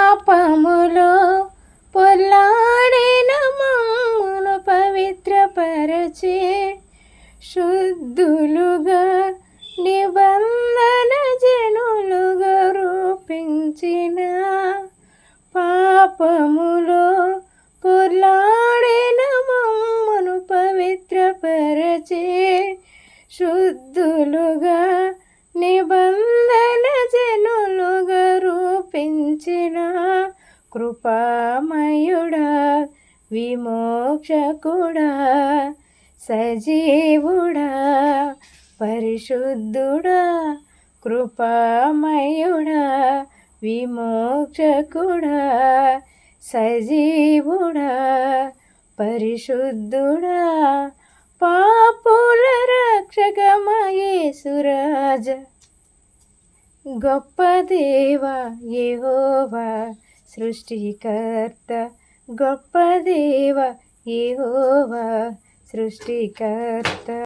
పాపములో పొల్లాడిన మమ్మును పవిత్రపరచి శుద్ధులుగా నిబంధన జనులుగా రూపించిన పాపములో పొర్లాడిన మమ్మును పవిత్రపరచి శుద్ధులుగా నిబంధన జనులుగా రూపించిన కృపామయుడా విమోక్షకుడా సజీవుడా పరిశుద్ధుడా కృపామయుడా విమోక్షకుడా సజీవుడా పరిశుద్ధుడా పాపుల రక్షకమ యేసురాజ గొప్ప దేవా యెహోవా సృష్టికర్త గొప్ప దేవా యెహోవా సృష్టికర్త.